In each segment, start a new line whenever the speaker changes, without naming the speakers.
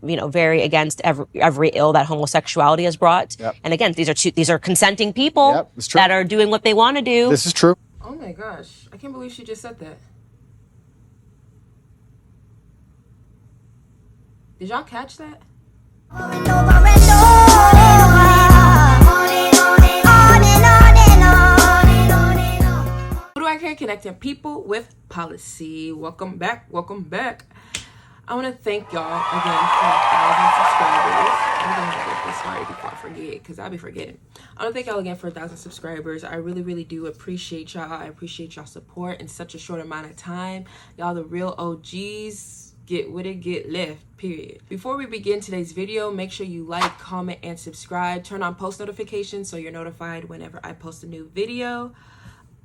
very against every ill that homosexuality has brought.
Yep.
And again, these are consenting people
Yep, it's true.
that are doing what they want to do.
This is true.
Oh my gosh, I can't believe she just said that. Did y'all catch that? What do I care? Connecting people with policy. Welcome back. Welcome back. I want to thank y'all again for 1,000 subscribers. I'm going to get this started before I forget, because I'll be forgetting. I want to thank y'all again for 1,000 subscribers. I really, really do appreciate y'all. I appreciate y'all support in such a short amount of time. Y'all the real OGs. Get with it, get left, period. Before we begin today's video, make sure you like, comment, and subscribe. Turn on post notifications so you're notified whenever I post a new video.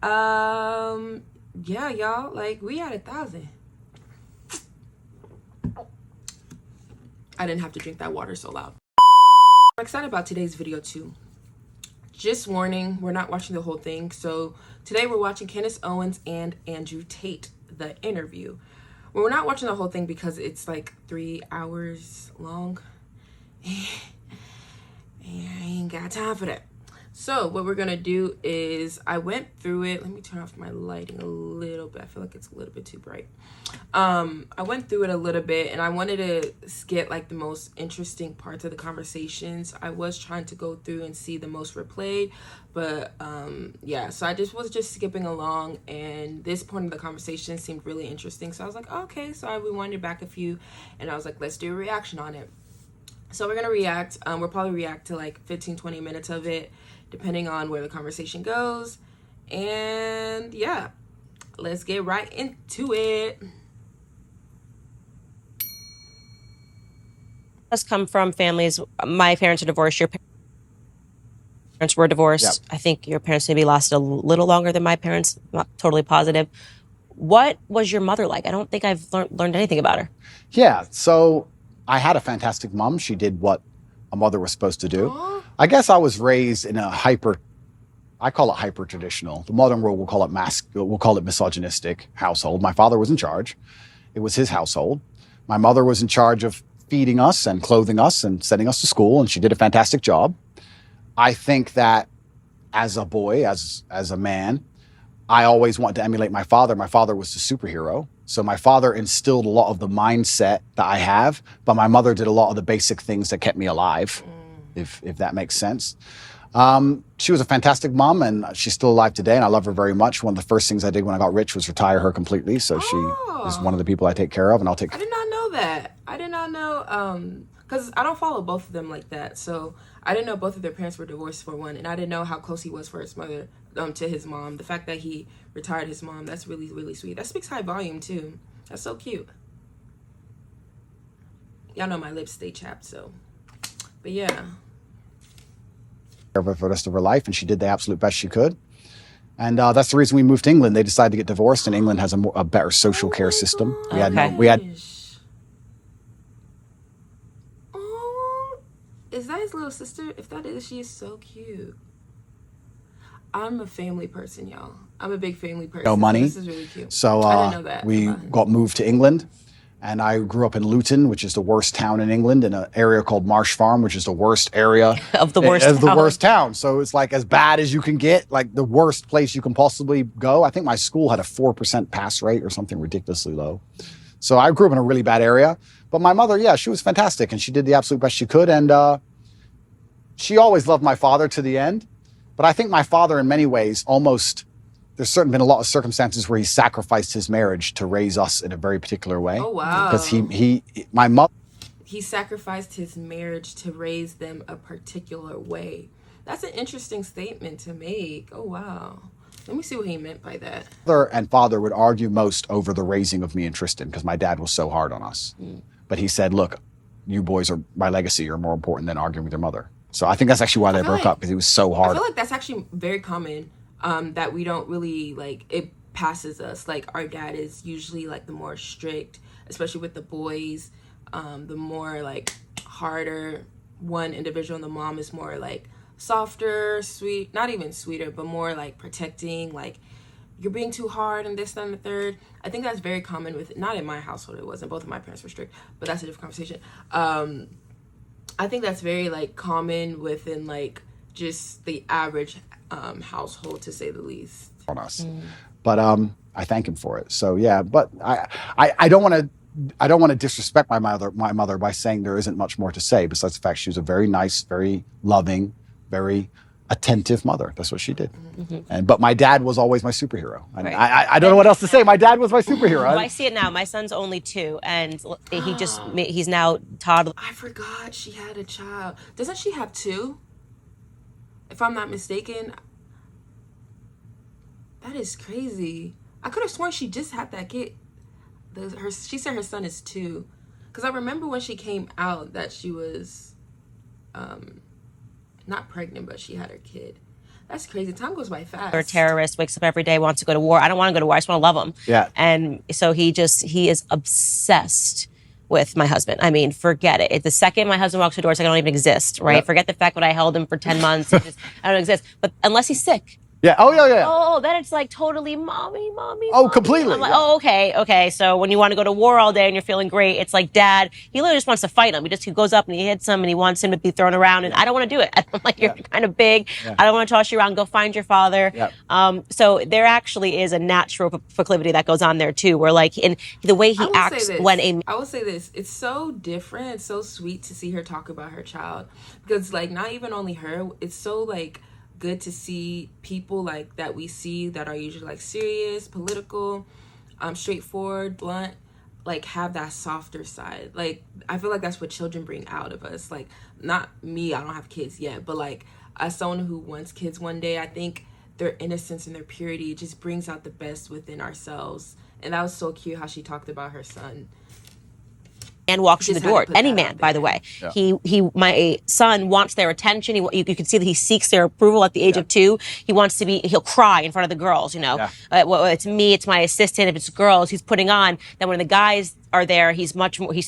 Yeah, y'all, like, we at 1,000. I didn't have to drink that water so loud. I'm excited about today's video too. Just warning, we're not watching the whole thing. So today we're watching Candace Owens and Andrew Tate, the interview. Well, we're not watching the whole thing because it's like 3 hours long. I ain't got time for that. So what we're gonna do is, I went through it. Let me turn off my lighting a little bit. I feel like it's a little bit too bright. I went through it a little bit, and I wanted to get like the most interesting parts of the conversations. I was trying to go through and see the most replayed, but yeah, so I was just skipping along, and this point of the conversation seemed really interesting. So I was like, oh, okay, so I rewinded back a few, and I was like, let's do a reaction on it. So we're gonna react. We'll probably react to like 15-20 minutes of it, depending on where the conversation goes. And yeah, let's get right into it.
Us come from families. My parents are divorced. Your parents were divorced.
Yep.
I think your parents maybe lasted a little longer than my parents. I'm not totally positive. What was your mother like? I don't think I've learned anything about her.
Yeah, so I had a fantastic mom. She did what a mother was supposed to do.
Aww.
I guess I was raised in a I call it hyper traditional. The modern world will call it misogynistic household. My father was in charge. It was his household. My mother was in charge of feeding us and clothing us and sending us to school, and she did a fantastic job. I think that as a boy, as a man, I always wanted to emulate my father. My father was the superhero. So my father instilled a lot of the mindset that I have, but my mother did a lot of the basic things that kept me alive, if that makes sense. She was a fantastic mom, and she's still alive today, and I love her very much. One of the first things I did when I got rich was retire her completely. So she is one of the people I take care of, and I'll take care of.
I did not know that. I did not know, because I don't follow both of them like that. So I didn't know both of their parents were divorced, for one, and I didn't know how close he was for his mother, to his mom. The fact that he retired his mom, that's really, really sweet. That speaks high volume too. That's so cute. Y'all know my lips stay chapped, so. But yeah.
For the rest of her life, and she did the absolute best she could. And that's the reason we moved to England. They decided to get divorced, and England has a better social care system. We had
Oh, is that his little sister? If that is, she is so cute. I'm a family person, y'all. I'm a big family person.
No money.
This is really cute.
So
I didn't know that.
we got moved to England, and I grew up in Luton, which is the worst town in England, in an area called Marsh Farm, which is the worst area
of the worst
town. So it's like as bad as you can get, like the worst place you can possibly go. I think my school had a 4% pass rate or something ridiculously low. So I grew up in a really bad area. But my mother, yeah, she was fantastic, and she did the absolute best she could. And she always loved my father to the end. But I think my father, in many ways, there's certainly been a lot of circumstances where he sacrificed his marriage to raise us in a very particular way.
Oh, wow.
Because my mother.
He sacrificed his marriage to raise them a particular way. That's an interesting statement to make. Oh, wow. Let me see what he meant by that.
Mother and father would argue most over the raising of me and Tristan, because my dad was so hard on us. But he said, look, you boys are my legacy are more important than arguing with your mother. So I think that's actually why they broke up, because he was so hard.
I feel like that's actually very common, that we don't really, like, it passes us. Like, our dad is usually, like, the more strict, especially with the boys, the more, like, harder one individual, and the mom is more, like, softer, sweet, not even sweeter, but more, like, protecting, like, you're being too hard and this, that, and the third. I think that's very common with, not in my household, it wasn't. Both of my parents were strict, but that's a different conversation. I think that's very like common within like just the average household, to say the least.
On us. But I thank him for it. So yeah, but I don't want to disrespect my mother by saying there isn't much more to say besides the fact she was a very nice, very loving, very attentive mother. That's what she did. But my dad was always my superhero. And I don't know what else to say. My dad was my superhero.
Well, I see it now. My son's only 2, and he's now toddler.
I forgot she had a child. Doesn't she have 2? If I'm not mistaken. That is crazy. I could have sworn she just had that kid. She said her son is 2. Because I remember when she came out that she was not pregnant, but she had her kid. That's crazy. Time goes by fast.
Or a terrorist, wakes up every day, wants to go to war. I don't want to go to war. I just want to love him.
Yeah.
And so he is obsessed with my husband. I mean, forget it. The second my husband walks the door, it's like I don't even exist, right?
Yep.
Forget the fact that I held him for 10 months. I don't exist. But unless he's sick.
Yeah. Oh, yeah.
Oh, then it's like totally mommy.
Oh, completely.
I'm like,
Yeah.
oh, okay. So when you want to go to war all day and you're feeling great, it's like dad, he literally just wants to fight him. He goes up and he hits him and he wants him to be thrown around. And I don't want to do it. I'm like, you're kind of big. Yeah. I don't want to toss you around. Go find your father.
Yeah.
So there actually is a natural proclivity that goes on there too, where like in the way he acts when
I will say this, it's so different. It's so sweet to see her talk about her child, because like not even only her, it's so like good to see people like that we see that are usually like serious, political, straightforward, blunt, like have that softer side. Like I feel like that's what children bring out of us. Like not me, I don't have kids yet, but like as someone who wants kids one day, I think their innocence and their purity just brings out the best within ourselves. And that was so cute how she talked about her son.
And walks through the door. Any man, by the way. Yeah. My son wants their attention. You can see that he seeks their approval at the age of 2. He'll cry in front of the girls, you know. Yeah. Well, it's me, it's my assistant. If it's girls, he's putting on. Then when the guys are there, he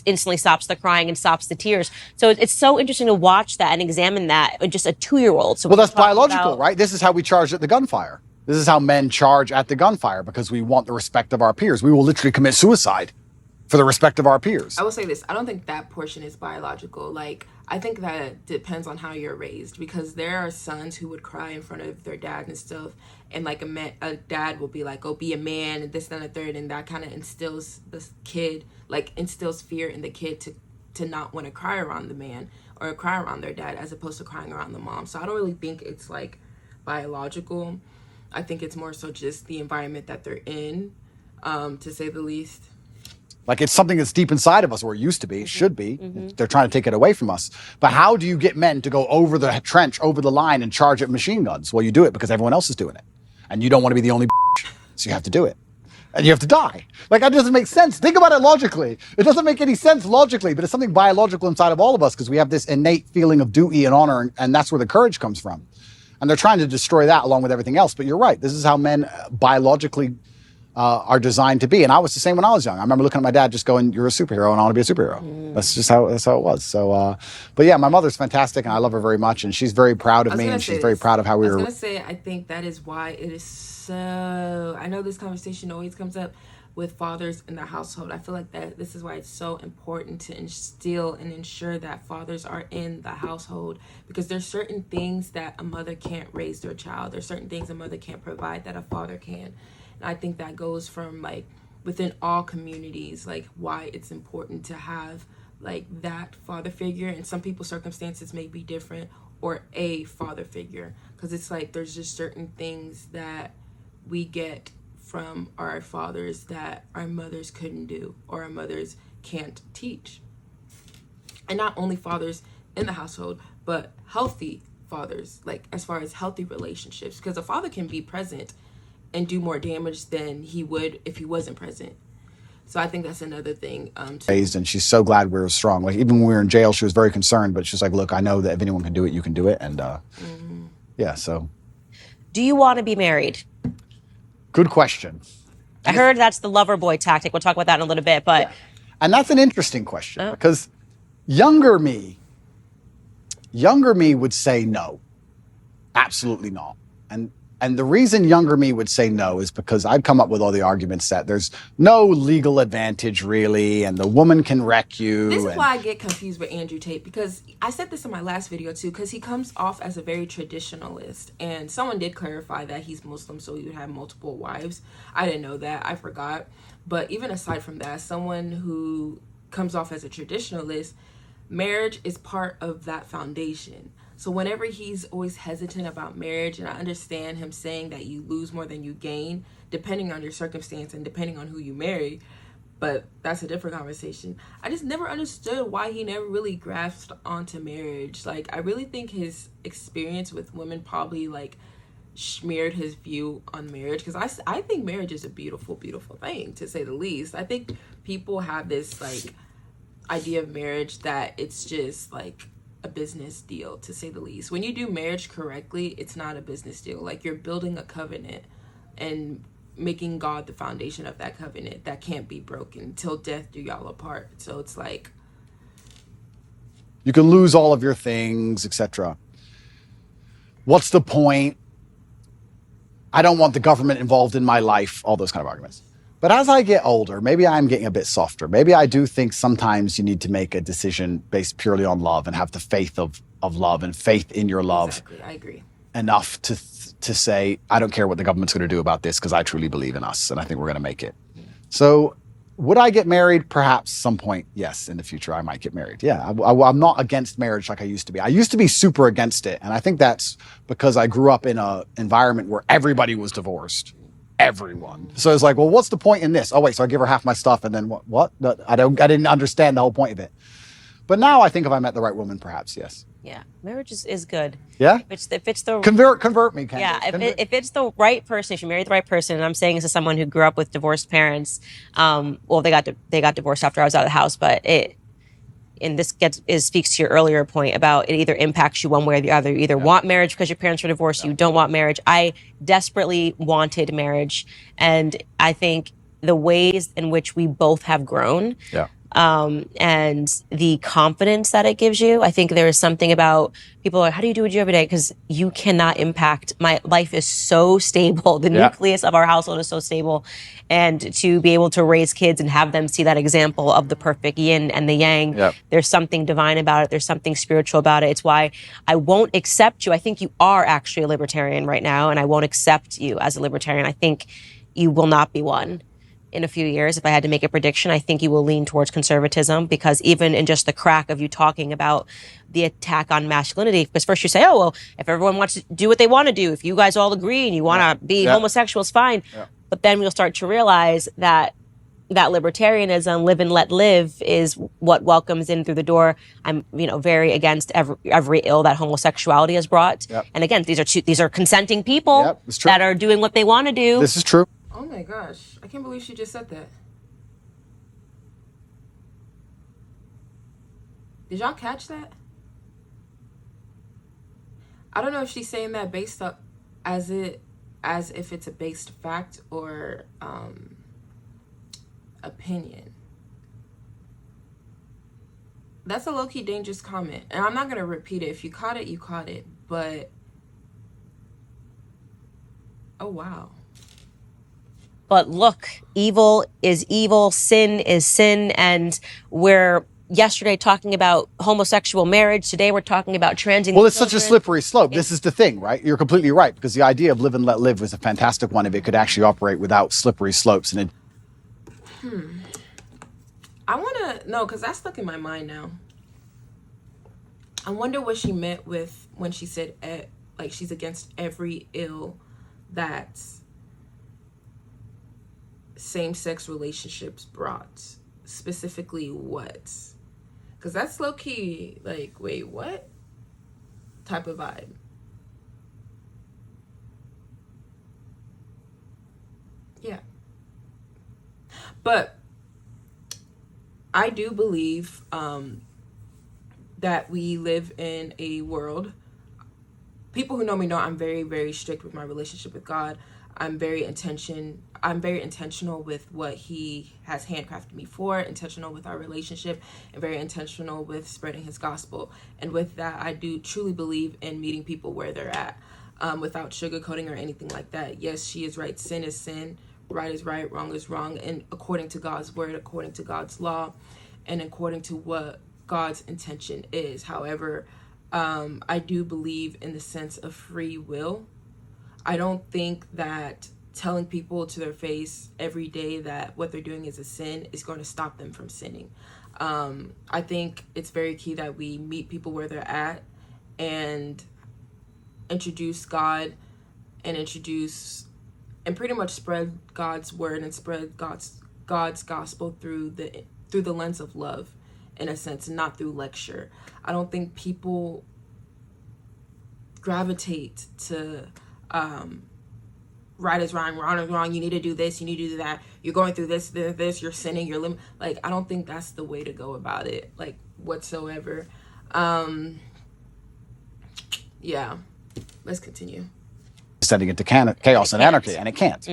instantly stops the crying and stops the tears. So it's so interesting to watch that and examine that in just a 2-year-old. So
well, that's biological, right? This is how we charge at the gunfire. This is how men charge at the gunfire, because we want the respect of our peers. We will literally commit suicide for the respect of our peers.
I will say this, I don't think that portion is biological. Like, I think that it depends on how you're raised, because there are sons who would cry in front of their dad and stuff, and like a dad will be like, oh, be a man, and this, that, and the third, and that kind of instills this kid, like instills fear in the kid to not want to cry around the man or cry around their dad, as opposed to crying around the mom. So I don't really think it's like biological. I think it's more so just the environment that they're in, to say the least.
Like it's something that's deep inside of us, or it used to be, it should be. They're trying to take it away from us. But how do you get men to go over the trench, over the line, and charge at machine guns? Well, you do it because everyone else is doing it. And you don't want to be the only so you have to do it. And you have to die. Like, that doesn't make sense. Think about it logically. It doesn't make any sense logically, but it's something biological inside of all of us, because we have this innate feeling of duty and honor, and that's where the courage comes from. And they're trying to destroy that along with everything else. But you're right. This is how men biologically are designed to be. And I was the same when I was young. I remember looking at my dad just going, you're a superhero and I want to be a superhero. That's just how it was. So, but yeah, my mother's fantastic and I love her very much. And she's very proud of me, and she's very proud of how we were.
I was going to say, I think that is why it is so, I know this conversation always comes up with fathers in the household. I feel like that this is why it's so important to instill and ensure that fathers are in the household, because there's certain things that a mother can't raise their child. There's certain things a mother can't provide that a father can. And I think that goes from like within all communities, like why it's important to have like that father figure. And some people's circumstances may be different, or a father figure, because it's like there's just certain things that we get from our fathers that our mothers couldn't do, or our mothers can't teach. And not only fathers in the household, but healthy fathers, like as far as healthy relationships, because a father can be present and do more damage than he would if he wasn't present. So I think that's another thing.
Raised, and she's so glad we were strong. Like even when we were in jail, she was very concerned, but she's like, look, I know that if anyone can do it, you can do it. And yeah, so.
Do you want to be married?
Good question.
I heard that's the lover boy tactic. We'll talk about that in a little bit, but.
Yeah. And that's an interesting question, because younger me would say no, absolutely not. And And the reason younger me would say no is because I'd come up with all the arguments that there's no legal advantage really, and the woman can wreck you.
This is why I get confused with Andrew Tate, because I said this in my last video too, because he comes off as a very traditionalist, and someone did clarify that he's Muslim, so he would have multiple wives. I didn't know that, I forgot. But even aside from that, someone who comes off as a traditionalist, marriage is part of that foundation. So whenever he's always hesitant about marriage, and I understand him saying that you lose more than you gain, depending on your circumstance and depending on who you marry, but that's a different conversation. I just never understood why he never really grasped onto marriage. Like, I really think his experience with women probably, like, smeared his view on marriage, because I think marriage is a beautiful, beautiful thing, to say the least. I think people have this, like, idea of marriage that it's just, like, a business deal, to say the least. When you do marriage correctly, it's not a business deal. Like, you're building a covenant and making God the foundation of that covenant that can't be broken till death do y'all apart. So it's like,
you can lose all of your things, etc. What's the point? I don't want the government involved in my life, all those kind of arguments. But as I get older, maybe I'm getting a bit softer. Maybe I do think sometimes you need to make a decision based purely on love and have the faith of love and faith in your love.
Exactly, I agree.
Enough to say, I don't care what the government's going to do about this because I truly believe in us and I think we're going to make it. Yeah. So would I get married? Perhaps some point, yes, in the future I might get married. Yeah, I'm not against marriage like I used to be. I used to be super against it. And I think that's because I grew up in an environment where everybody was divorced. Everyone. So it's like, well, what's the point in this? Oh, wait, so I give her half my stuff and then what? I didn't understand the whole point of it. But now I think if I met the right woman, perhaps, yes.
Yeah, marriage is good.
Yeah?
If it's the
convert me, Candace.
Yeah, if it's the right person, if you marry the right person, and I'm saying this as someone who grew up with divorced parents, well, they got divorced after I was out of the house, but speaks to your earlier point about it either impacts you one way or the other. You either want marriage because your parents were divorced, you don't want marriage. I desperately wanted marriage, and I think the ways in which we both have grown, and the confidence that it gives you. I think there is something about people are, how do you do what you do every day? Because you cannot impact. My life is so stable. The nucleus of our household is so stable. And to be able to raise kids and have them see that example of the perfect yin and the yang, there's something divine about it. There's something spiritual about it. It's why I won't accept you. I think you are actually a libertarian right now, and I won't accept you as a libertarian. I think you will not be one. In a few years, if I had to make a prediction, I think you will lean towards conservatism, because even in just the crack of you talking about the attack on masculinity, because first you say, oh, well, if everyone wants to do what they want to do, if you guys all agree and you want to be homosexuals, fine. But then we'll start to realize that libertarianism, live and let live, is what welcomes in through the door. I'm, very against every ill that homosexuality has brought. And again, these are consenting people that are doing what they want to do.
This is true.
Oh my gosh, I can't believe she just said that. Did y'all catch that? I don't know if she's saying that based up as if it's a based fact or opinion. That's a low-key dangerous comment, and I'm not going to repeat it. If you caught it, you caught it, but oh wow.
But look, evil is evil, sin is sin, and we're yesterday talking about homosexual marriage. Today we're talking about transing.
Well, it's such a slippery slope. This is the thing, right? You're completely right, because the idea of live and let live was a fantastic one if it could actually operate without slippery slopes. And
I want to know, because that's stuck in my mind now. I wonder what she meant with when she said, like, she's against every ill that's same-sex relationships brought. Specifically what? Because that's low-key, like, wait, what? Type of vibe. Yeah. But I do believe that we live in a world. People who know me know I'm very, very strict with my relationship with God. I'm very intentional with what he has handcrafted me for, intentional with our relationship, and very intentional with spreading his gospel. And with that, I do truly believe in meeting people where they're at. without sugarcoating or anything like that. Yes, she is right. Sin is sin. Right is right. Wrong is wrong. And according to God's word, according to God's law, and according to what God's intention is. However, I do believe in the sense of free will. I don't think that telling people to their face every day that what they're doing is a sin is going to stop them from sinning. I think it's very key that we meet people where they're at and introduce God and pretty much spread God's word and spread God's gospel through the lens of love, in a sense, not through lecture. I don't think people gravitate to right is wrong, wrong is wrong, you need to do this, you need to do that, you're going through this, you're sinning, you're like, I don't think that's the way to go about it, like, whatsoever. Yeah, let's continue.
Sending it to chaos and anarchy, and it can't.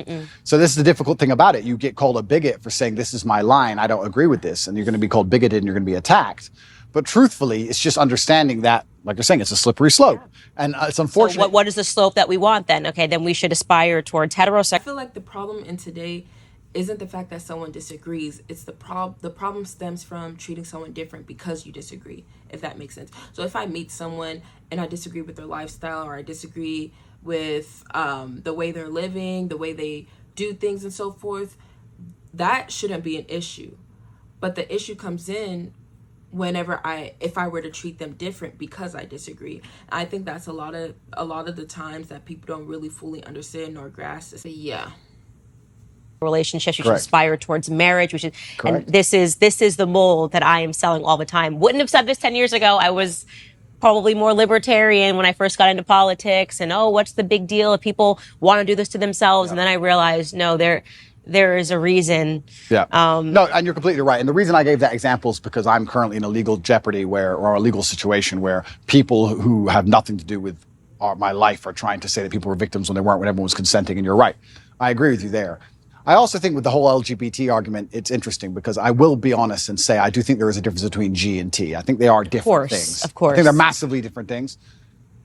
So this is the difficult thing about it. You get called a bigot for saying, this is my line, I don't agree with this, and you're going to be called bigoted and you're going to be attacked. But truthfully, it's just understanding that, like you're saying, it's a slippery slope. And it's unfortunate.
So what is the slope that we want then? Okay, then we should aspire towards heterosexual.
I feel like the problem in today isn't the fact that someone disagrees. It's the problem stems from treating someone different because you disagree, if that makes sense. So if I meet someone and I disagree with their lifestyle, or I disagree with the way they're living, the way they do things and so forth, that shouldn't be an issue. But the issue comes in if I were to treat them different because I disagree. I think that's a lot of the times that people don't really fully understand nor grasp. So yeah.
Relationships, we should aspire towards marriage. We should, and this is the mold that I am selling all the time. Wouldn't have said this 10 years ago. I was probably more libertarian when I first got into politics, and what's the big deal if people want to do this to themselves? And then I realized, no, there is a reason.
No, and you're completely right. And the reason I gave that example is because I'm currently in a legal jeopardy or a legal situation where people who have nothing to do with my life are trying to say that people were victims when they weren't, when everyone was consenting. And you're right. I agree with you there. I also think with the whole LGBT argument, it's interesting because I will be honest and say I do think there is a difference between G and T. I think they are different things.
Of course.
I think they're massively different things.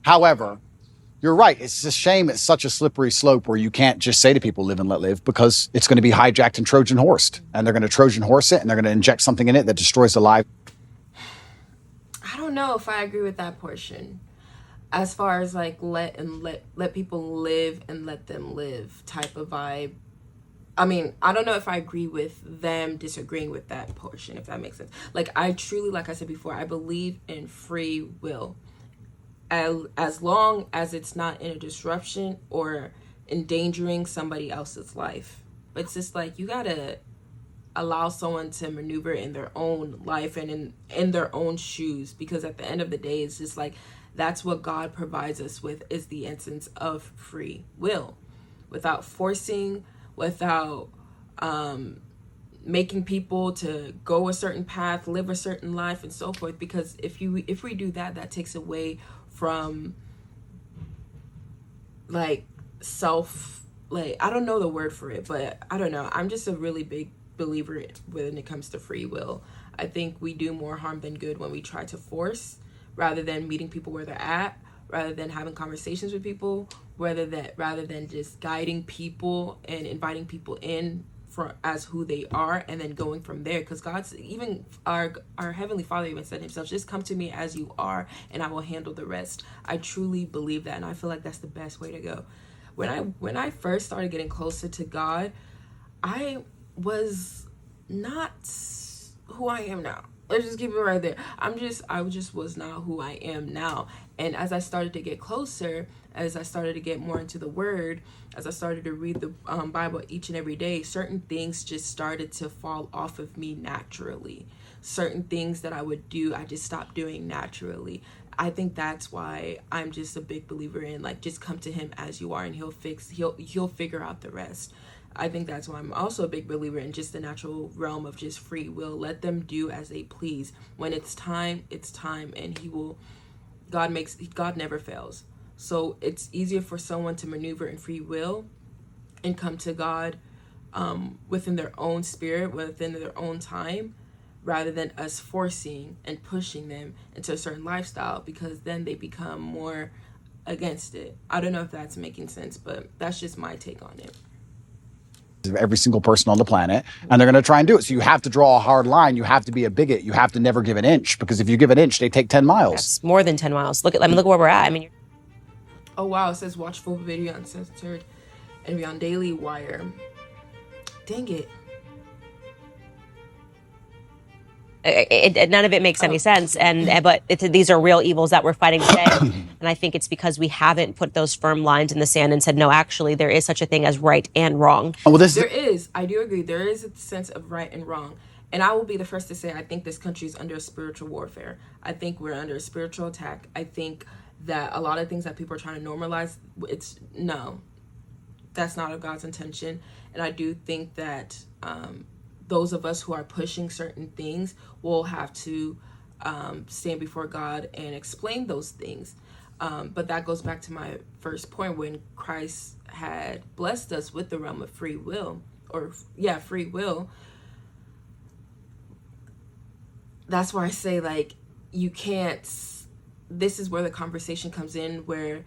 However, you're right. It's a shame it's such a slippery slope where you can't just say to people, live and let live, because it's going to be hijacked and Trojan horsed. And they're going to Trojan horse it, and they're going to inject something in it that destroys the life.
I don't know if I agree with that portion. As far as like let people live and let them live type of vibe. I mean, I don't know if I agree with them disagreeing with that portion, if that makes sense. Like, I truly, like I said before, I believe in free will. As long as it's not in a disruption or endangering somebody else's life. It's just like, you gotta allow someone to maneuver in their own life and in their own shoes, because at the end of the day, it's just like, that's what God provides us with, is the essence of free will, without forcing, without making people to go a certain path, live a certain life, and so forth. Because if we do that, that takes away from like I don't know the word for it, but I don't know. I'm just a really big believer when it comes to free will. I think we do more harm than good when we try to force, rather than meeting people where they're at, rather than having conversations with people, rather than just guiding people and inviting people in as who they are, and then going from there. Because God's, even our Heavenly Father even said himself, just come to me as you are and I will handle the rest. I truly believe that, and I feel like that's the best way to go. When I first started getting closer to God, I was not who I am now. Let's just keep it right there. I just was not who I am now. And as I started to get closer, as I started to get more into the Word, as I started to read the Bible each and every day, certain things just started to fall off of me naturally. Certain things that I would do, I just stopped doing naturally. I think that's why I'm just a big believer in, like, just come to him as you are, and he'll figure out the rest. I think that's why I'm also a big believer in just the natural realm of just free will. Let them do as they please. When it's time, and God never fails. So it's easier for someone to maneuver in free will and come to God within their own spirit, within their own time, rather than us forcing and pushing them into a certain lifestyle, because then they become more against it. I don't know if that's making sense, but that's just my take on it.
Every single person on the planet, and they're going to try and do it. So you have to draw a hard line. You have to be a bigot. You have to never give an inch, because if you give an inch, they take 10 miles.
That's more than 10 miles. Look at where we're at. I mean,
oh wow, it says watch full video uncensored and be on Daily Wire. Dang it.
None of it makes any sense, but these are real evils that we're fighting today, and I think it's because we haven't put those firm lines in the sand and said, no, actually, there is such a thing as right and wrong.
Well,
there is. I do agree. There is a sense of right and wrong, and I will be the first to say I think this country is under spiritual warfare. I think we're under a spiritual attack. I think that a lot of things that people are trying to normalize, that's not of God's intention, and I do think that those of us who are pushing certain things will have to stand before God and explain those things. But that goes back to my first point, when Christ had blessed us with the realm of free will, free will. That's where I say, like, you can't, this is where the conversation comes in, where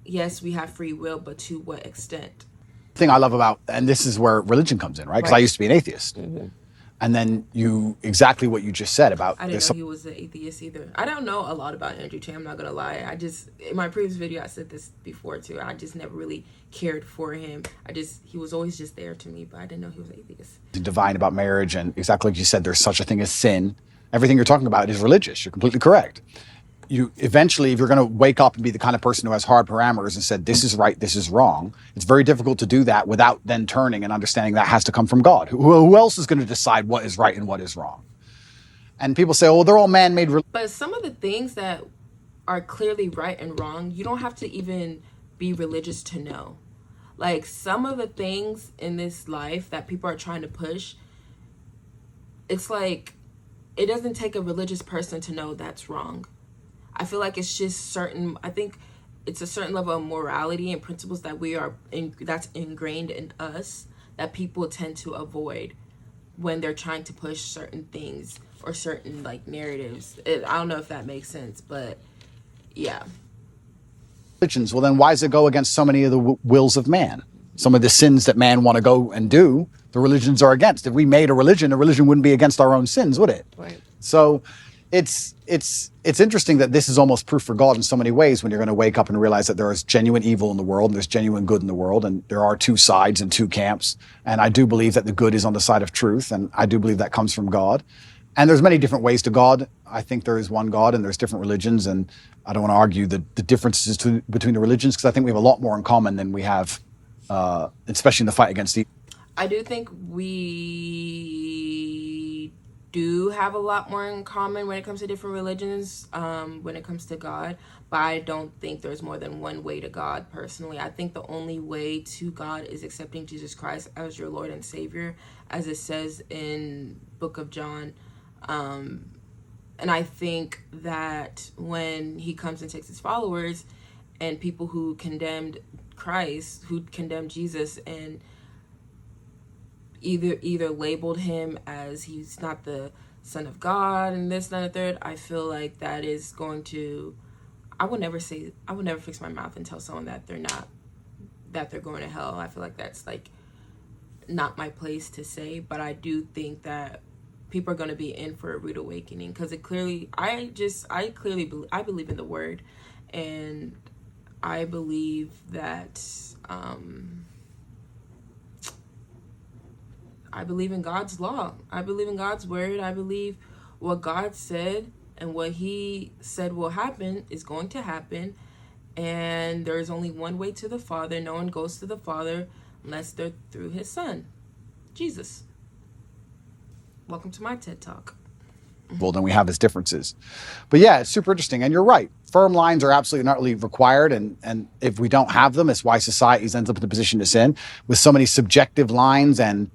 yes, we have free will, but to what extent?
Thing I love about, and this is where religion comes in, right? Because I used to be an atheist.
Mm-hmm.
And then exactly what you just said about
I didn't know he was an atheist either. I don't know a lot about Andrew Tate, I'm not gonna lie. In my previous video I said this before too, I just never really cared for him. He was always just there to me, but I didn't know he was an atheist.
Divine about marriage, and exactly like you said, there's such a thing as sin. Everything you're talking about is religious. You're completely correct. You eventually, if you're going to wake up and be the kind of person who has hard parameters and said, this is right, this is wrong, it's very difficult to do that without then turning and understanding that has to come from God. Who else is going to decide what is right and what is wrong? And people say, oh, they're all man-made.
But some of the things that are clearly right and wrong, you don't have to even be religious to know. Like, some of the things in this life that people are trying to push, it's like, it doesn't take a religious person to know that's wrong. I feel like it's just I think it's a certain level of morality and principles that that's ingrained in us that people tend to avoid when they're trying to push certain things or certain narratives. I don't know if that makes sense, but yeah.
Religions, well then why does it go against so many of the wills of man? Some of the sins that man want to go and do, the religions are against. If we made a religion wouldn't be against our own sins, would it?
Right.
So it's interesting that this is almost proof for God in so many ways, when you're going to wake up and realize that there is genuine evil in the world and there's genuine good in the world, and there are two sides and two camps. And I do believe that the good is on the side of truth, and I do believe that comes from God. And there's many different ways to God. I think there is one God and there's different religions, and I don't want to argue the differences between the religions, because I think we have a lot more in common than we have, especially in the fight against evil.
I do think we do have a lot more in common when it comes to different religions, when it comes to God, but I don't think there's more than one way to God personally. I think the only way to God is accepting Jesus Christ as your Lord and Savior, as it says in Book of John. And I think that when he comes and takes his followers and people who condemned Christ, who condemned Jesus, and either labeled him as he's not the Son of God and this, that, and the third, I feel like that is going to, I would never fix my mouth and tell someone that they're going to hell. I feel like that's not my place to say, but I do think that people are going to be in for a rude awakening, because I believe in the word, and I believe that I believe in God's law. I believe in God's word. I believe what God said and what he said will happen is going to happen. And there is only one way to the Father. No one goes to the Father unless they're through his Son, Jesus. Welcome to my TED Talk.
Well, then we have his differences. But yeah, it's super interesting. And you're right. Firm lines are absolutely not really required. And if we don't have them, it's why society ends up in the position it's in, with so many subjective lines and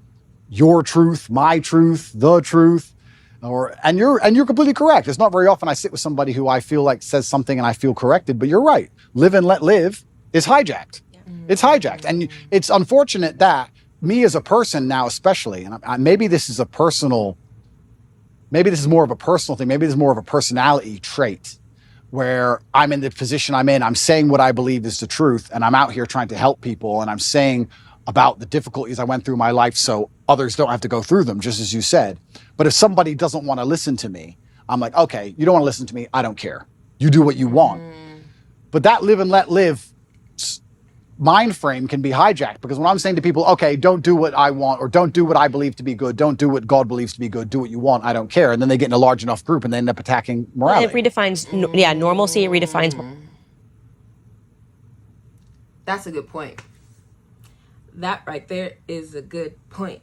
your truth, my truth, the truth. And you're completely correct. It's not very often I sit with somebody who I feel like says something and I feel corrected, but you're right. Live and let live is hijacked. Yeah. It's hijacked. And it's unfortunate that me as a person now, especially, and maybe this is more of a personal thing. Maybe this is more of a personality trait, where I'm in the position I'm in, I'm saying what I believe is the truth, and I'm out here trying to help people, and I'm saying about the difficulties I went through in my life so others don't have to go through them, just as you said. But if somebody doesn't want to listen to me, I'm like, okay, you don't want to listen to me, I don't care. You do what you want. But that live and let live mind frame can be hijacked, because when I'm saying to people, okay, don't do what I want, or don't do what I believe to be good, don't do what God believes to be good, do what you want, I don't care, and then they get in a large enough group and they end up attacking morality.
It redefines, normalcy. It redefines.
That's a good point. That right there is a good point.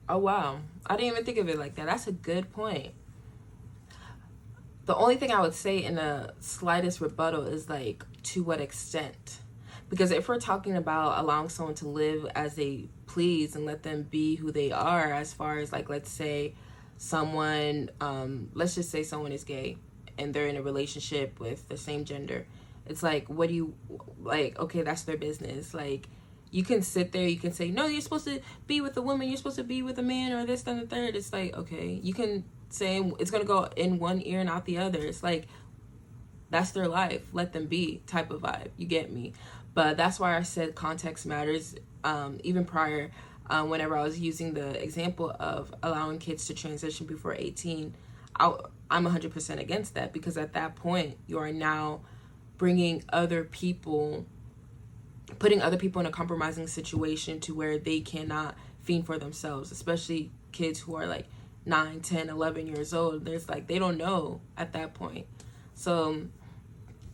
Oh, wow. I didn't even think of it like that. That's a good point. The only thing I would say in a slightest rebuttal is, like, to what extent? Because if we're talking about allowing someone to live as they please and let them be who they are, as far as, like, let's say someone, let's just say someone is gay and they're in a relationship with the same gender. It's like, what do you, like, okay, that's their business. Like, you can sit there, you can say, no, you're supposed to be with a woman, you're supposed to be with a man, or this, then the third. It's like, okay, you can say it's going to go in one ear and out the other. It's like, that's their life, let them be type of vibe. You get me? But that's why I said context matters. Even prior, whenever I was using the example of allowing kids to transition before 18, I'm 100% against that, because at that point you are now putting other people in a compromising situation to where they cannot fend for themselves, especially kids who are like 9, 10, 11 years old. There's like, they don't know at that point. So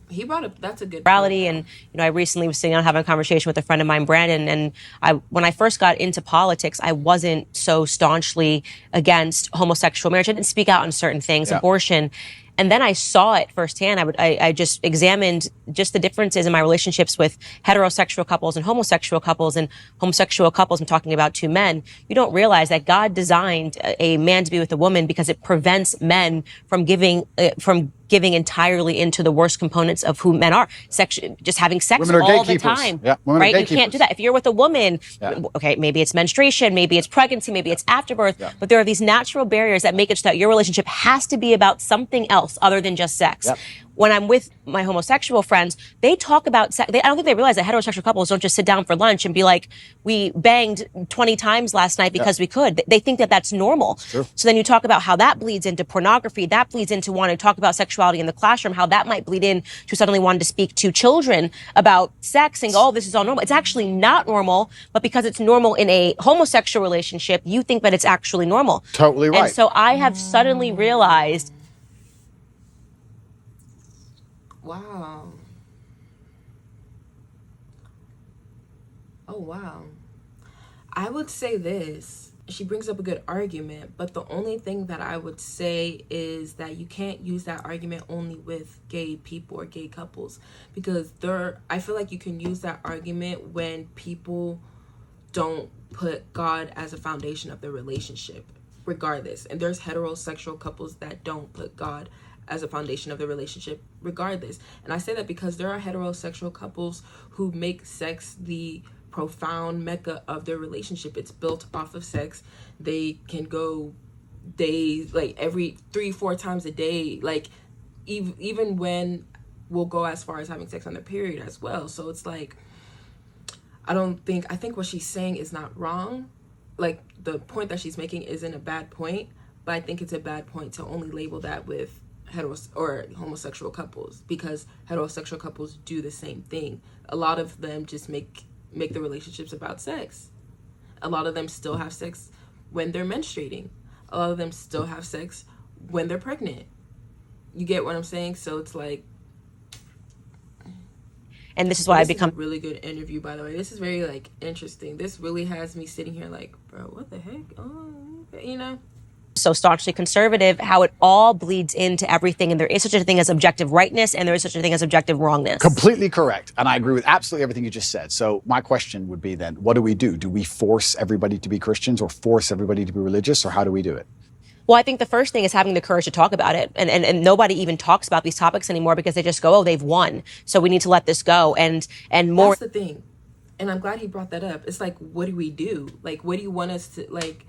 he brought up, that's a good
morality.
point.
And I recently was sitting down having a conversation with a friend of mine, Brandon, and when I first got into politics, I wasn't so staunchly against homosexual marriage. I didn't speak out on certain things, abortion. And then I saw it firsthand. I just examined just the differences in my relationships with heterosexual couples and homosexual couples. And homosexual couples, I'm talking about two men. You don't realize that God designed a man to be with a woman because it prevents men from giving entirely into the worst components of who men are, just having sex all the time.
Yeah,
right? You can't do that. If you're with a woman, okay, maybe it's menstruation, maybe it's pregnancy, maybe it's afterbirth, but there are these natural barriers that make it so that your relationship has to be about something else other than just sex. When I'm with my homosexual friends, they talk about sex. I don't think they realize that heterosexual couples don't just sit down for lunch and be like, we banged 20 times last night because we could. They think that that's normal. So then you talk about how that bleeds into pornography, that bleeds into wanting to talk about sexuality in the classroom, how that might bleed in to suddenly wanting to speak to children about sex and, oh, this is all normal. It's actually not normal, but because it's normal in a homosexual relationship, you think that it's actually normal.
Totally right.
And so I have suddenly realized.
Wow. Oh, wow. I would say this. She brings up a good argument, but the only thing that I would say is that you can't use that argument only with gay people or gay couples, because I feel like you can use that argument when people don't put God as a foundation of their relationship, regardless. And there's heterosexual couples that don't put God as a foundation of the relationship regardless. And I say that because there are heterosexual couples who make sex the profound mecca of their relationship. It's built off of sex. They can go days, like every 3-4 times a day, like even when we'll go as far as having sex on their period as well. So it's like, I think what she's saying is not wrong. Like, the point that she's making isn't a bad point, but I think it's a bad point to only label that with or homosexual couples, because heterosexual couples do the same thing. A lot of them just make the relationships about sex. A lot of them still have sex when they're menstruating. A lot of them still have sex when they're pregnant. You get what I'm saying? So it's like,
and this is why
this is a really good interview, by the way. This is very, like, interesting. This really has me sitting here like, bro, what the heck? Oh,
so staunchly conservative, how it all bleeds into everything. And there is such a thing as objective rightness, and there is such a thing as objective wrongness.
Completely correct. And I agree with absolutely everything you just said. So my question would be then, what do we do? Do we force everybody to be Christians, or force everybody to be religious, or how do we do it?
Well, I think the first thing is having the courage to talk about it. And nobody even talks about these topics anymore because they just go, oh, they've won, so we need to let this go. And more.
That's the thing. And I'm glad he brought that up. It's like, what do we do? Like, what do you want us to, like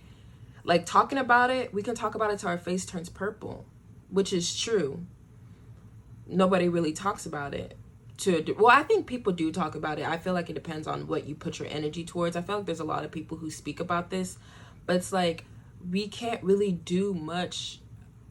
talking about it? We can talk about it till our face turns purple. which is true. Nobody really talks about it. Well, I think people do talk about it. I feel like it depends on what you put your energy towards. I feel like there's a lot of people who speak about this, but it's like we can't really do much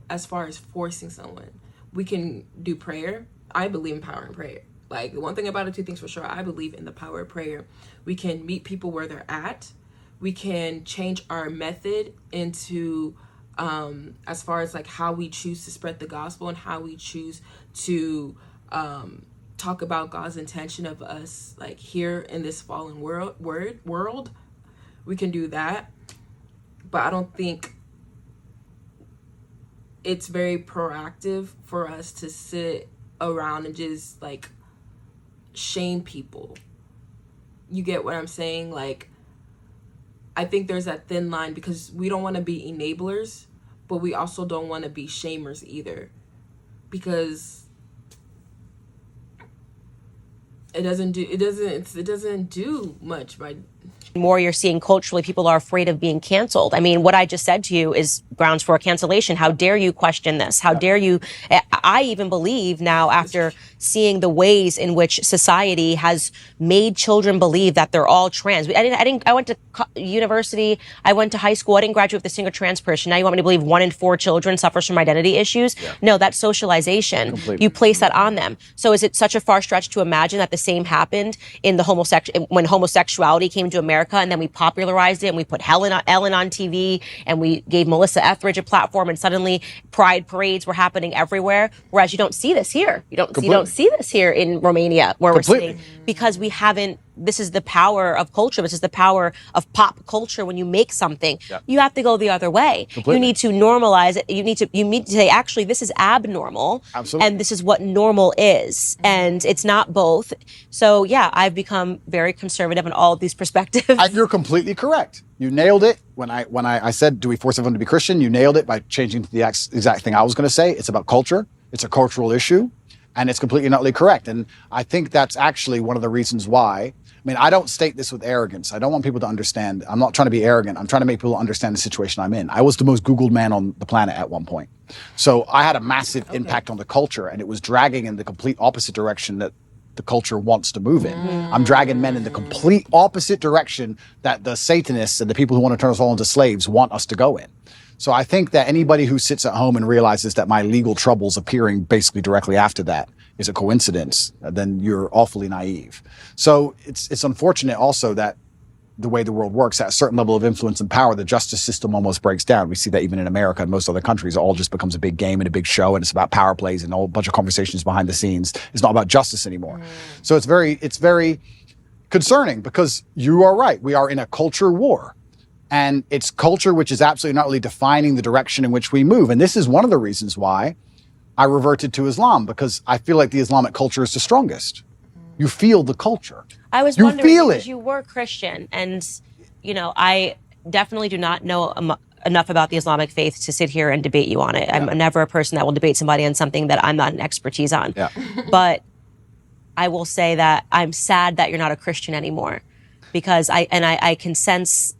as far as forcing someone. We can do prayer. I believe in power in prayer. Like, the one thing about it, two things for sure, I believe in the power of prayer. We can meet people where they're at. We can change our method into as far as like how we choose to spread the gospel and how we choose to talk about God's intention of us, like, here in this fallen world. We can do that, but I don't think it's very proactive for us to sit around and just like shame people. You get what I'm saying? Like, I think there's that thin line, because we don't want to be enablers, but we also don't want to be shamers either, because it doesn't do much by
more you're seeing culturally, people are afraid of being canceled. I mean, what I just said to you is grounds for a cancellation. How dare you question this? How dare you? I even believe now, after seeing the ways in which society has made children believe that they're all trans. I went to university. I went to high school. I didn't graduate with a single trans person. Now you want me to believe 1 in 4 children suffers from identity issues? Yeah. No, that's socialization. Completely. You place that on them. So is it such a far stretch to imagine that the same happened in the when homosexuality came to America, and then we popularized it and we put Ellen on TV and we gave Melissa Etheridge a platform, and suddenly pride parades were happening everywhere, whereas you don't see this here. You don't see this here in Romania, where we're sitting, because we haven't. This is the power of culture. This is the power of pop culture. When you make something, you have to go the other way. Completely. You need to normalize it. You need to say, actually, this is abnormal. Absolutely. And this is what normal is. And it's not both. So yeah, I've become very conservative in all of these perspectives.
You're completely correct. You nailed it. When I said, do we force everyone to be Christian? You nailed it by changing to the exact thing I was going to say. It's about culture. It's a cultural issue. And it's completely and utterly correct. And I think that's actually one of the reasons why. I mean, I don't state this with arrogance. I don't want people to understand. I'm not trying to be arrogant. I'm trying to make people understand the situation I'm in. I was the most Googled man on the planet at one point. So I had a massive impact on the culture, and it was dragging in the complete opposite direction that the culture wants to move in. I'm dragging men in the complete opposite direction that the Satanists and the people who want to turn us all into slaves want us to go in. So I think that anybody who sits at home and realizes that my legal troubles appearing basically directly after that is a coincidence, then you're awfully naive. So it's unfortunate also that the way the world works, at a certain level of influence and power, the justice system almost breaks down. We see that even in America and most other countries. It all just becomes a big game and a big show, and it's about power plays and a whole bunch of conversations behind the scenes. It's not about justice anymore. So it's very concerning, because you are right. We are in a culture war. And it's culture which is absolutely not really defining the direction in which we move. And this is one of the reasons why I reverted to Islam, because I feel like the Islamic culture is the strongest. You feel the culture.
I was wondering, because you were Christian, and, you know, I definitely do not know enough about the Islamic faith to sit here and debate you on it. I'm never a person that will debate somebody on something that I'm not an expertise on. But I will say that I'm sad that you're not a Christian anymore, because I can sense,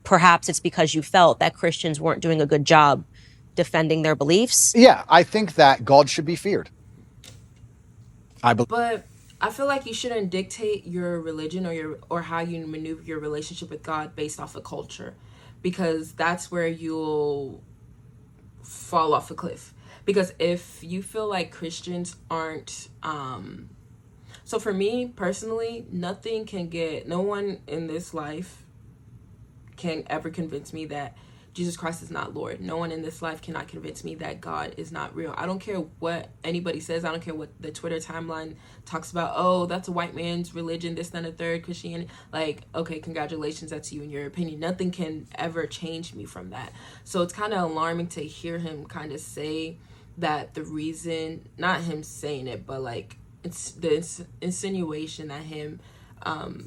perhaps it's because you felt that Christians weren't doing a good job defending their beliefs.
Yeah, I think that God should be feared.
But I feel like you shouldn't dictate your religion or how you maneuver your relationship with God based off of culture, because that's where you'll fall off a cliff. Because if you feel like Christians aren't, so for me personally, no one in this life can ever convince me that Jesus Christ is not Lord. No one in this life cannot convince me that God is not real. I don't care what anybody says. I don't care what the Twitter timeline talks about. Oh, that's a white man's religion, this, then a third, Christianity. Like, okay, congratulations, that's you and your opinion. Nothing can ever change me from that. So it's kind of alarming to hear him kind of say that the reason, not him saying it, but like it's the insinuation that him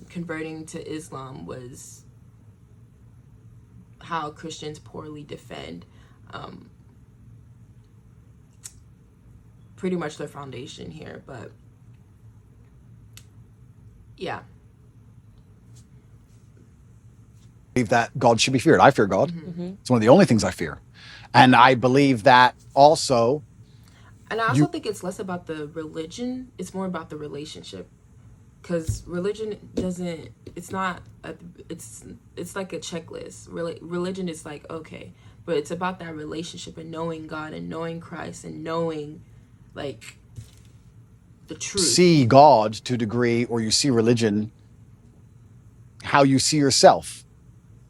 converting to Islam was how Christians poorly defend pretty much their foundation here. But yeah,
believe that God should be feared. I fear God. It's one of the only things I fear. And I believe that also.
And I also think it's less about the religion. It's more about the relationship. Because religion doesn't, it's not, it's like a checklist. Religion is like, okay. But it's about that relationship and knowing God and knowing Christ and knowing, like, the truth.
See God to a degree, or you see religion, how you see yourself.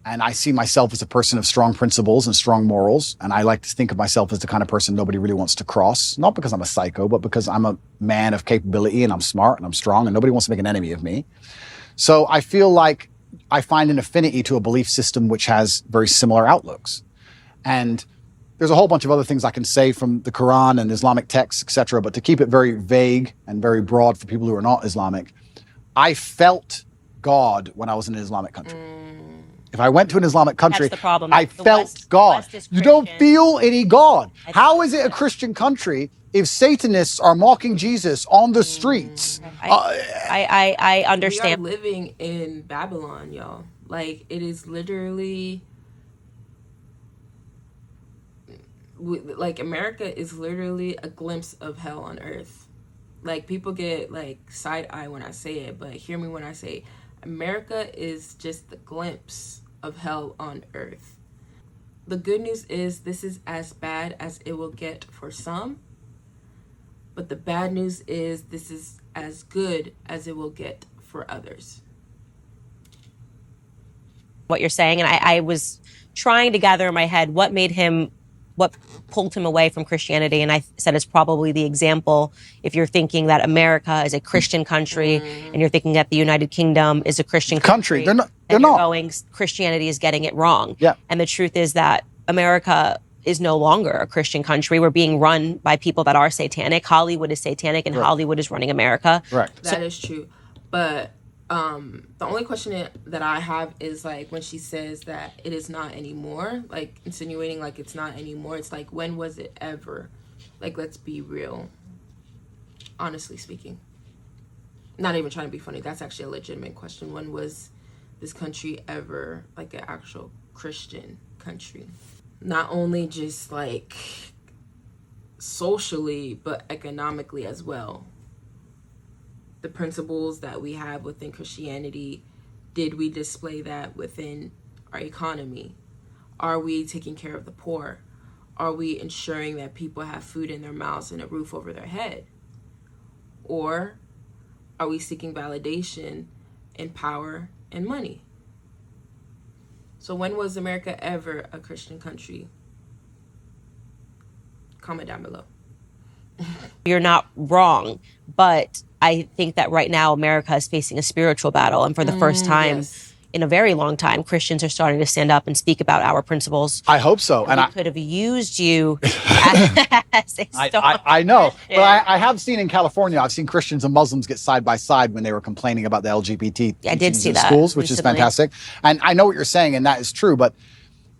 And I see myself as a person of strong principles and strong morals. And I like to think of myself as the kind of person nobody really wants to cross. Not because I'm a psycho, but because I'm a man of capability and I'm smart and I'm strong and nobody wants to make an enemy of me. So I feel like I find an affinity to a belief system which has very similar outlooks. And there's a whole bunch of other things I can say from the Quran and Islamic texts, etc. But to keep it very vague and very broad for people who are not Islamic, I felt God when I was in an Islamic country. If I went to an Islamic country,
that's the problem.
I felt God. You don't feel any God. How is it a Christian country if Satanists are mocking Jesus on the streets?
I understand.
We are living in Babylon, y'all. Like, it is literally, like, America is literally a glimpse of hell on earth. Like, people get, like, side-eye when I say it, but hear me when I say America is just the glimpse of hell on earth. The good news is this is as bad as it will get for some, but the bad news is this is as good as it will get for others.
What you're saying, and I was trying to gather in my head what pulled him away from Christianity, and I said it's probably the example. If you're thinking that America is a Christian country, and you're thinking that the United Kingdom is a Christian country,
they're not.
Going, Christianity is getting it wrong.
Yeah.
And the truth is that America is no longer a Christian country. We're being run by people that are satanic. Hollywood is satanic, and Hollywood is running America.
Right.
That is true. But the only question that I have is, like, when she says that it is not anymore, like, insinuating like it's not anymore, it's like, when was it ever? Like, let's be real. Honestly speaking. Not even trying to be funny. That's actually a legitimate question. When was this country ever, like, an actual Christian country? Not only just, like, socially, but economically as well. The principles that we have within Christianity, did we display that within our economy? Are we taking care of the poor? Are we ensuring that people have food in their mouths and a roof over their head? Or are we seeking validation in power and money? So when was America ever a Christian country? Comment down below.
You're not wrong, but I think that right now America is facing a spiritual battle, and for the first time in a very long time, Christians are starting to stand up and speak about our principles.
I hope so.
And I could have used you as a
I know. Christian. But I have seen in California, I've seen Christians and Muslims get side by side when they were complaining about the LGBT
I did see
in
that
schools, which
recently.
is fantastic. And I know what you're saying, and that is true, but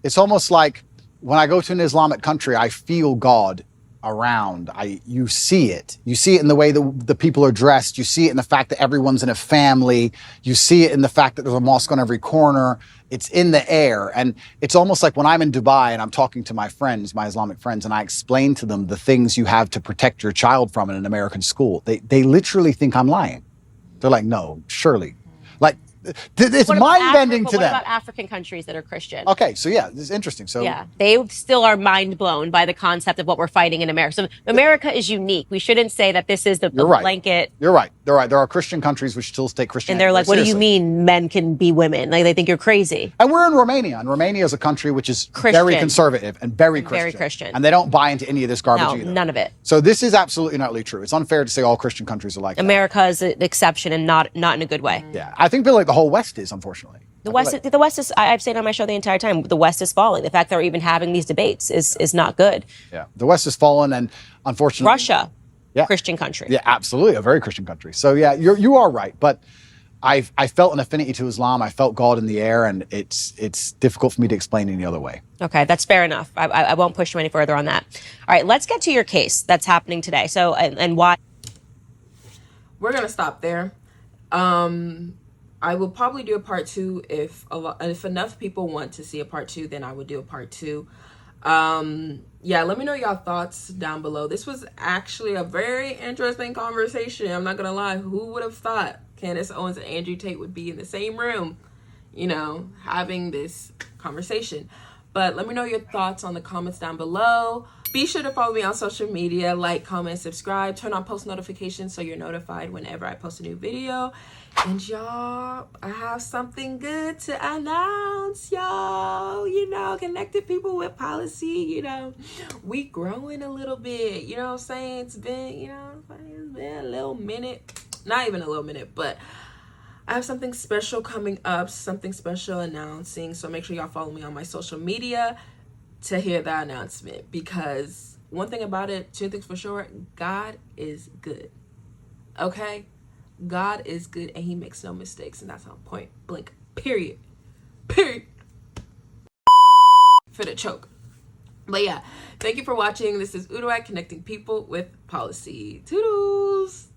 it's almost like when I go to an Islamic country, I feel God around. You see it. You see it in the way the people are dressed. You see it in the fact that everyone's in a family. You see it in the fact that there's a mosque on every corner. It's in the air. And it's almost like when I'm in Dubai and I'm talking to my friends, my Islamic friends, and I explain to them the things you have to protect your child from in an American school. They literally think I'm lying. They're like, no, surely. Like, it's mind-bending to them.
What about African countries that are Christian?
Okay, so yeah, this is interesting. So
yeah, they still are mind-blown by the concept of what we're fighting in America. So America is unique. We shouldn't say that this is the blanket.
You're right. They're right. There are Christian countries which still take Christianity.
And they're like, what do you mean men can be women? Like, they think you're crazy.
And we're in Romania. And Romania is a country which is very conservative and very Christian. And they don't buy into any of this garbage either.
None of it.
So this is absolutely not true. It's unfair to say all Christian countries are like that.
America is an exception and not in a good way.
Yeah. I think like the whole West is, unfortunately.
The West is, I've said on my show the entire time, the West is falling. The fact that we're even having these debates is not good.
Yeah. The West has fallen, and unfortunately.
Russia, Christian country.
Yeah, absolutely. A very Christian country. So yeah, you are right. But I felt an affinity to Islam. I felt God in the air, and it's difficult for me to explain any other way. Okay,
that's fair enough. I won't push you any further on that. All right, let's get to your case that's happening today. So, and why?
We're going to stop there. I will probably do a part 2 if enough people want to see a part 2, then I would do a part 2. Yeah, let me know y'all thoughts down below. This was actually a very interesting conversation. I'm not gonna lie. Who would have thought Candace Owens and Andrew Tate would be in the same room, you know, having this conversation? But let me know your thoughts on the comments down below. Be sure to follow me on social media, like, comment, subscribe, turn on post notifications so you're notified whenever I post a new video. And y'all, I have something good to announce, y'all. You know, connected people with policy, you know, we growing a little bit, you know what I'm saying? It's been, you know, it's been a little minute, not even a little minute, but I have something special coming up, something special announcing. So make sure y'all follow me on my social media to hear that announcement. Because one thing about it, two things for sure, God is good. Okay? God is good and he makes no mistakes. And that's on point blank. Period. Period. For the choke. But yeah, thank you for watching. This is Uduak, connecting people with policy. Toodles.